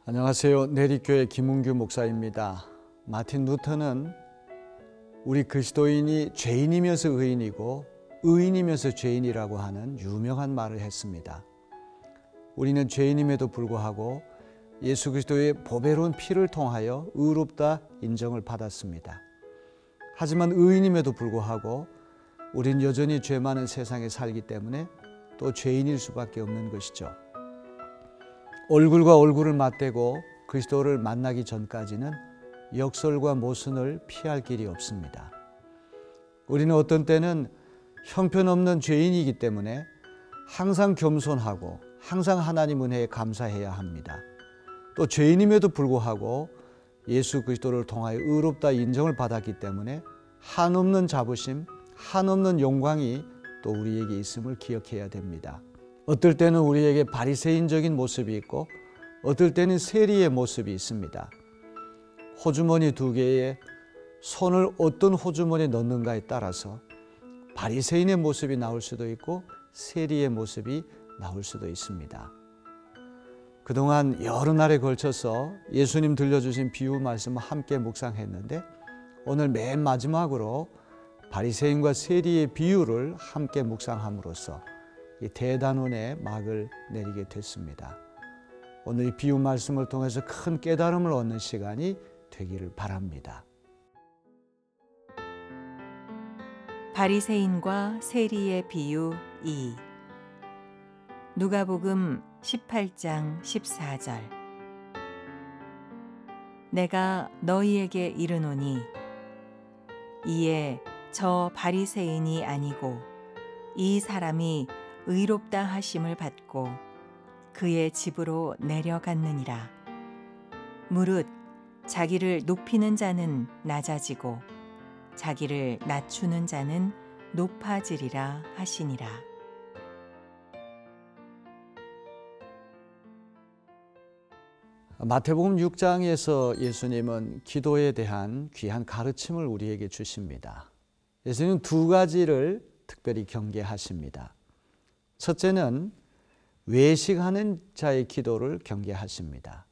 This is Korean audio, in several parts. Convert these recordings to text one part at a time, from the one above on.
안녕하세요. 내리교회 김은규 목사입니다. 마틴 루터는 우리 그리스도인이 죄인이면서 의인이고 의인이면서 죄인이라고 하는 유명한 말을 했습니다. 우리는 죄인임에도 불구하고 예수 그리스도의 보배로운 피를 통하여 의롭다 인정을 받았습니다. 하지만 의인임에도 불구하고 우린 여전히 죄 많은 세상에 살기 때문에 또 죄인일 수밖에 없는 것이죠. 얼굴과 얼굴을 맞대고 그리스도를 만나기 전까지는 역설과 모순을 피할 길이 없습니다. 우리는 어떤 때는 형편없는 죄인이기 때문에 항상 겸손하고 항상 하나님 은혜에 감사해야 합니다. 또 죄인임에도 불구하고 예수 그리스도를 통하여 의롭다 인정을 받았기 때문에 한없는 자부심, 한없는 영광이 또 우리에게 있음을 기억해야 됩니다. 어떨 때는 우리에게 바리새인적인 모습이 있고 어떨 때는 세리의 모습이 있습니다. 호주머니 두 개에 손을 어떤 호주머니에 넣는가에 따라서 바리새인의 모습이 나올 수도 있고 세리의 모습이 나올 수도 있습니다. 그동안 여러 날에 걸쳐서 예수님 들려주신 비유 말씀을 함께 묵상했는데 오늘 맨 마지막으로 바리새인과 세리의 비유를 함께 묵상함으로써 이 대단원의 막을 내리게 됐습니다. 오늘 이 비유 말씀을 통해서 큰 깨달음을 얻는 시간이 되기를 바랍니다. 바리새인과 세리의 비유 2. 누가복음 18장 14절. 내가 너희에게 이르노니 이에 저 바리새인이 아니고 이 사람이 의롭다 하심을 받고 그의 집으로 내려갔느니라. 무릇 자기를 높이는 자는 낮아지고 자기를 낮추는 자는 높아지리라 하시니라. 마태복음 6장에서 예수님은 기도에 대한 귀한 가르침을 우리에게 주십니다. 예수님은 두 가지를 특별히 경계하십니다. 첫째는 외식하는 자의 기도를 경계하십니다.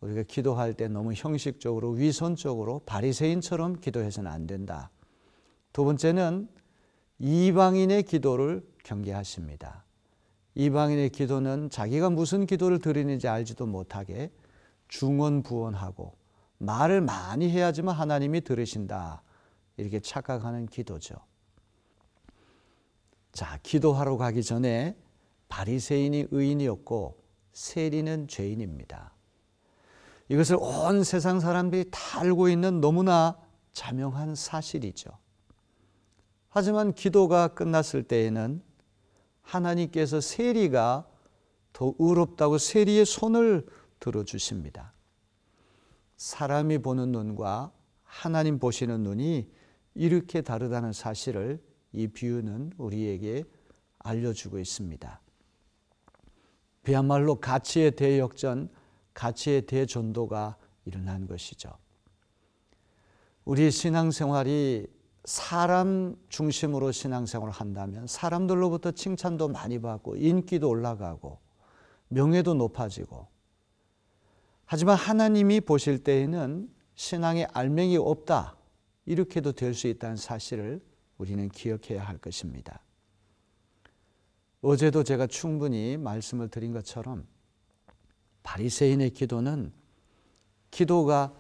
우리가 기도할 때 너무 형식적으로 위선적으로 바리새인처럼 기도해서는 안 된다. 두 번째는 이방인의 기도를 경계하십니다. 이방인의 기도는 자기가 무슨 기도를 드리는지 알지도 못하게 중언부언하고 말을 많이 해야지만 하나님이 들으신다 이렇게 착각하는 기도죠. 자, 기도하러 가기 전에 바리새인이 의인이었고 세리는 죄인입니다. 이것을 온 세상 사람들이 다 알고 있는 너무나 자명한 사실이죠. 하지만 기도가 끝났을 때에는 하나님께서 세리가 더 의롭다고 세리의 손을 들어주십니다. 사람이 보는 눈과 하나님 보시는 눈이 이렇게 다르다는 사실을 이 비유는 우리에게 알려주고 있습니다. 그야말로 가치의 대역전, 가치의 대전도가 일어난 것이죠. 우리 신앙생활이 사람 중심으로 신앙생활을 한다면 사람들로부터 칭찬도 많이 받고 인기도 올라가고 명예도 높아지고, 하지만 하나님이 보실 때에는 신앙에 알맹이 없다 이렇게도 될 수 있다는 사실을 우리는 기억해야 할 것입니다. 어제도 제가 충분히 말씀을 드린 것처럼 바리새인의 기도는 기도가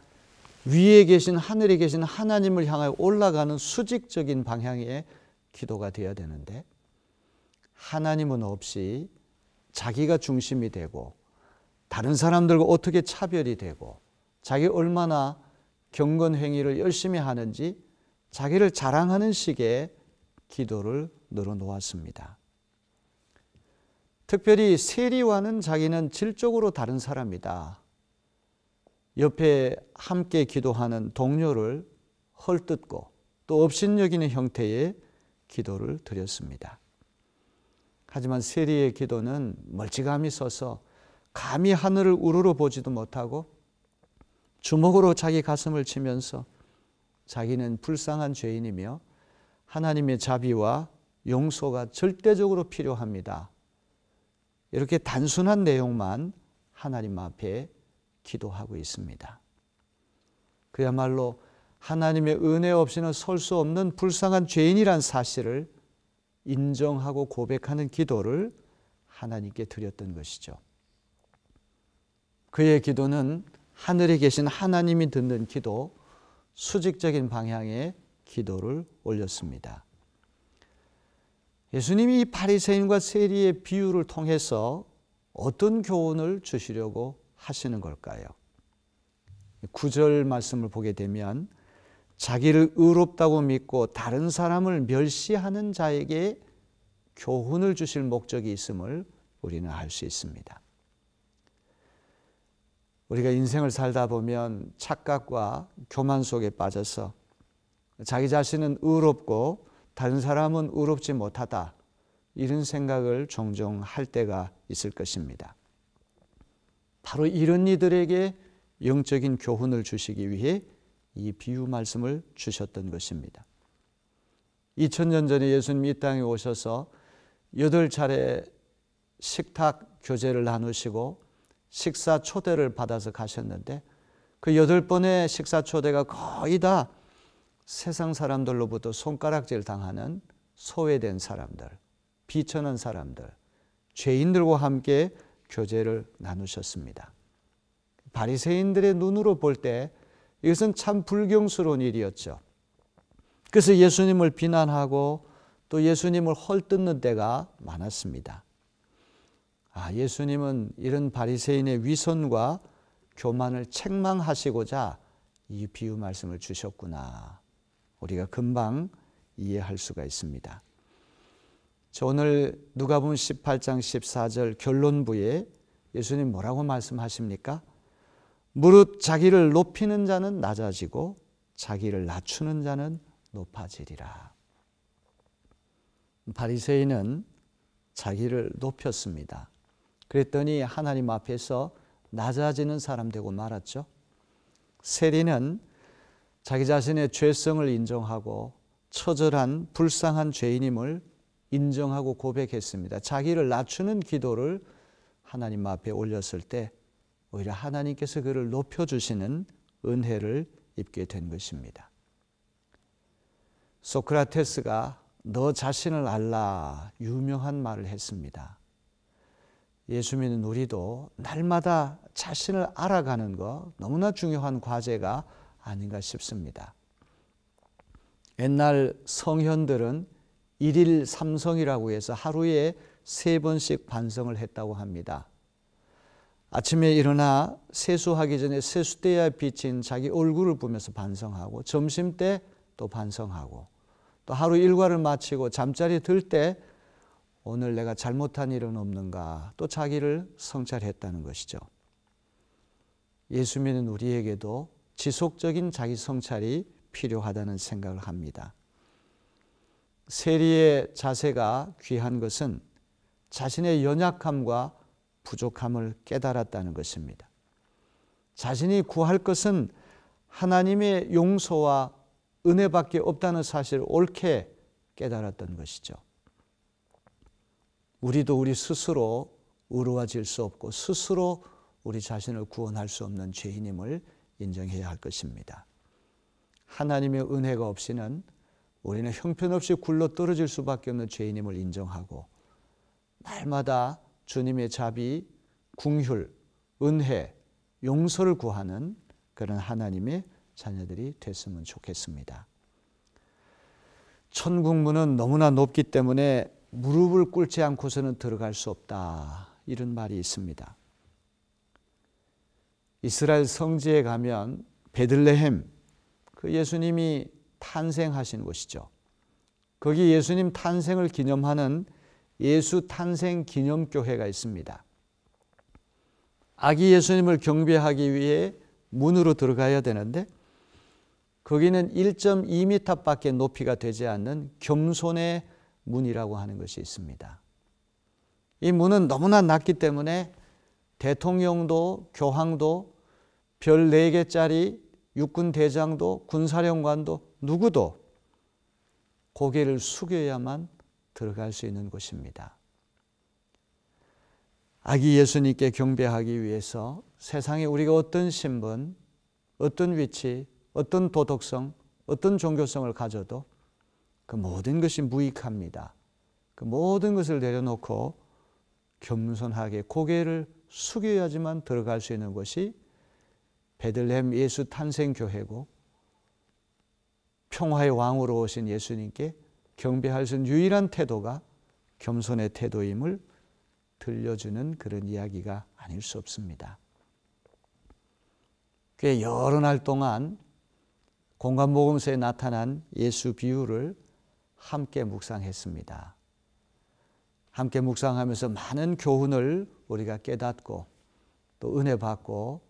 위에 계신 하늘에 계신 하나님을 향하여 올라가는 수직적인 방향의 기도가 되어야 되는데 하나님은 없이 자기가 중심이 되고 다른 사람들과 어떻게 차별이 되고 자기 얼마나 경건행위를 열심히 하는지 자기를 자랑하는 식의 기도를 늘어놓았습니다. 특별히 세리와는 자기는 질적으로 다른 사람이다. 옆에 함께 기도하는 동료를 헐뜯고 또 업신여기는 형태의 기도를 드렸습니다. 하지만 세리의 기도는 멀찌감히 서서 감히 하늘을 우러러 보지도 못하고 주먹으로 자기 가슴을 치면서 자기는 불쌍한 죄인이며 하나님의 자비와 용서가 절대적으로 필요합니다. 이렇게 단순한 내용만 하나님 앞에 기도하고 있습니다. 그야말로 하나님의 은혜 없이는 설 수 없는 불쌍한 죄인이란 사실을 인정하고 고백하는 기도를 하나님께 드렸던 것이죠. 그의 기도는 하늘에 계신 하나님이 듣는 기도, 수직적인 방향의 기도를 올렸습니다. 예수님이 이 바리새인과 세리의 비유를 통해서 어떤 교훈을 주시려고 하시는 걸까요? 9절 말씀을 보게 되면 자기를 의롭다고 믿고 다른 사람을 멸시하는 자에게 교훈을 주실 목적이 있음을 우리는 알 수 있습니다. 우리가 인생을 살다 보면 착각과 교만 속에 빠져서 자기 자신은 의롭고 다른 사람은 의롭지 못하다, 이런 생각을 종종 할 때가 있을 것입니다. 바로 이런 이들에게 영적인 교훈을 주시기 위해 이 비유 말씀을 주셨던 것입니다. 2000년 전에 예수님이 이 땅에 오셔서 8차례 식탁 교제를 나누시고 식사 초대를 받아서 가셨는데, 그 8번의 식사 초대가 거의 다 세상 사람들로부터 손가락질 당하는 소외된 사람들, 비천한 사람들, 죄인들과 함께 교제를 나누셨습니다. 바리새인들의 눈으로 볼 때 이것은 참 불경스러운 일이었죠. 그래서 예수님을 비난하고 또 예수님을 헐뜯는 때가 많았습니다. 예수님은 이런 바리새인의 위선과 교만을 책망하시고자 이 비유 말씀을 주셨구나, 우리가 금방 이해할 수가 있습니다. 오늘 누가복음 18장 14절 결론부에 예수님 뭐라고 말씀하십니까? 무릇 자기를 높이는 자는 낮아지고 자기를 낮추는 자는 높아지리라. 바리새인은 자기를 높였습니다. 그랬더니 하나님 앞에서 낮아지는 사람 되고 말았죠. 세리는 자기 자신의 죄성을 인정하고 처절한 불쌍한 죄인임을 인정하고 고백했습니다. 자기를 낮추는 기도를 하나님 앞에 올렸을 때 오히려 하나님께서 그를 높여주시는 은혜를 입게 된 것입니다. 소크라테스가 너 자신을 알라, 유명한 말을 했습니다. 예수 믿는 우리도 날마다 자신을 알아가는 것, 너무나 중요한 과제가 아닌가 싶습니다. 옛날 성현들은 일일 삼성이라고 해서 하루에 3번씩 반성을 했다고 합니다. 아침에 일어나 세수하기 전에 세수대에 비친 자기 얼굴을 보면서 반성하고, 점심 때 또 반성하고, 또 하루 일과를 마치고 잠자리 들 때 오늘 내가 잘못한 일은 없는가, 또 자기를 성찰했다는 것이죠. 예수 믿는 우리에게도 지속적인 자기 성찰이 필요하다는 생각을 합니다. 세리의 자세가 귀한 것은 자신의 연약함과 부족함을 깨달았다는 것입니다. 자신이 구할 것은 하나님의 용서와 은혜밖에 없다는 사실을 옳게 깨달았던 것이죠. 우리도 우리 스스로 의로워질 수 없고 스스로 우리 자신을 구원할 수 없는 죄인임을 인정해야 할 것입니다. 하나님의 은혜가 없이는 우리는 형편없이 굴러 떨어질 수밖에 없는 죄인임을 인정하고, 날마다 주님의 자비, 긍휼, 은혜, 용서를 구하는 그런 하나님의 자녀들이 됐으면 좋겠습니다. 천국문은 너무나 높기 때문에 무릎을 꿇지 않고서는 들어갈 수 없다, 이런 말이 있습니다. 이스라엘 성지에 가면 베들레헴, 그 예수님이 탄생하신 곳이죠. 거기 예수님 탄생을 기념하는 예수 탄생 기념교회가 있습니다. 아기 예수님을 경배하기 위해 문으로 들어가야 되는데 거기는 1.2m밖에 높이가 되지 않는 겸손의 문이라고 하는 것이 있습니다. 이 문은 너무나 낮기 때문에 대통령도 교황도 별 4개짜리 육군 대장도 군사령관도 누구도 고개를 숙여야만 들어갈 수 있는 곳입니다. 아기 예수님께 경배하기 위해서 세상에 우리가 어떤 신분, 어떤 위치, 어떤 도덕성, 어떤 종교성을 가져도 그 모든 것이 무익합니다. 그 모든 것을 내려놓고 겸손하게 고개를 숙여야지만 들어갈 수 있는 것이 베들레헴 예수 탄생교회고, 평화의 왕으로 오신 예수님께 경배할 수 있는 유일한 태도가 겸손의 태도임을 들려주는 그런 이야기가 아닐 수 없습니다. 꽤 여러 날 동안 공관복음서에 나타난 예수 비유를 함께 묵상했습니다. 함께 묵상하면서 많은 교훈을 우리가 깨닫고 또 은혜 받고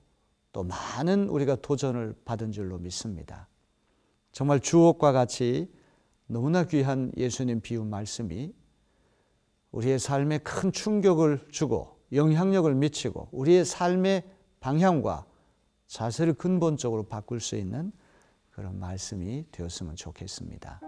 또 많은 우리가 도전을 받은 줄로 믿습니다. 정말 주옥과 같이 너무나 귀한 예수님 비유 말씀이 우리의 삶에 큰 충격을 주고 영향력을 미치고 우리의 삶의 방향과 자세를 근본적으로 바꿀 수 있는 그런 말씀이 되었으면 좋겠습니다.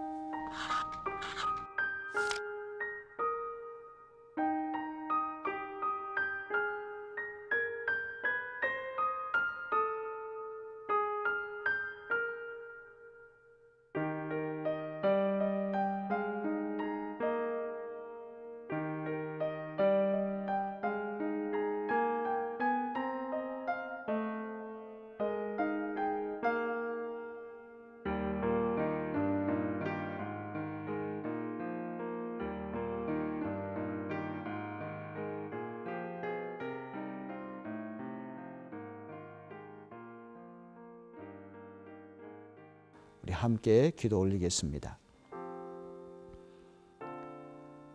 우리 함께 기도 올리겠습니다.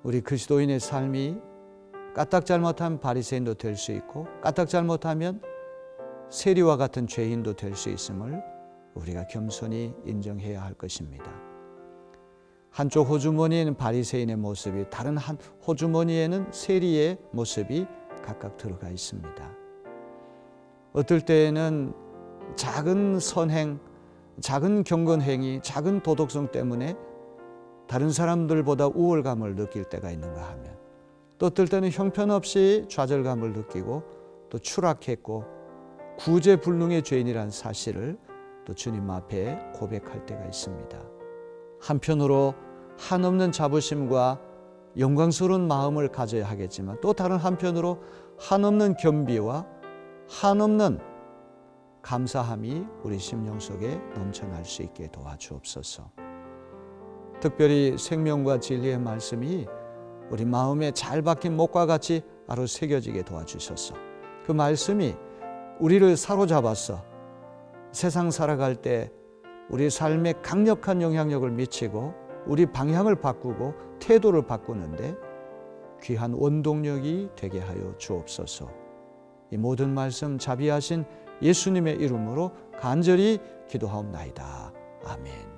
우리 그리스도인의 삶이 까딱 잘못하면 바리새인도 될 수 있고 까딱 잘못하면 세리와 같은 죄인도 될 수 있음을 우리가 겸손히 인정해야 할 것입니다. 한쪽 호주머니에는 바리새인의 모습이, 다른 한 호주머니에는 세리의 모습이 각각 들어가 있습니다. 어떨 때에는 작은 선행, 작은 경건행위, 작은 도덕성 때문에 다른 사람들보다 우월감을 느낄 때가 있는가 하면, 또 어떨 때는 형편없이 좌절감을 느끼고 또 추락했고 구제불능의 죄인이라는 사실을 또 주님 앞에 고백할 때가 있습니다. 한편으로 한없는 자부심과 영광스러운 마음을 가져야 하겠지만 또 다른 한편으로 한없는 겸비와 한없는 감사함이 우리 심령 속에 넘쳐날 수 있게 도와주옵소서. 특별히 생명과 진리의 말씀이 우리 마음에 잘 박힌 목과 같이 바로 새겨지게 도와주셔서 그 말씀이 우리를 사로잡아서 세상 살아갈 때 우리 삶에 강력한 영향력을 미치고 우리 방향을 바꾸고 태도를 바꾸는데 귀한 원동력이 되게 하여 주옵소서. 이 모든 말씀 자비하신 예수님의 이름으로 간절히 기도하옵나이다. 아멘.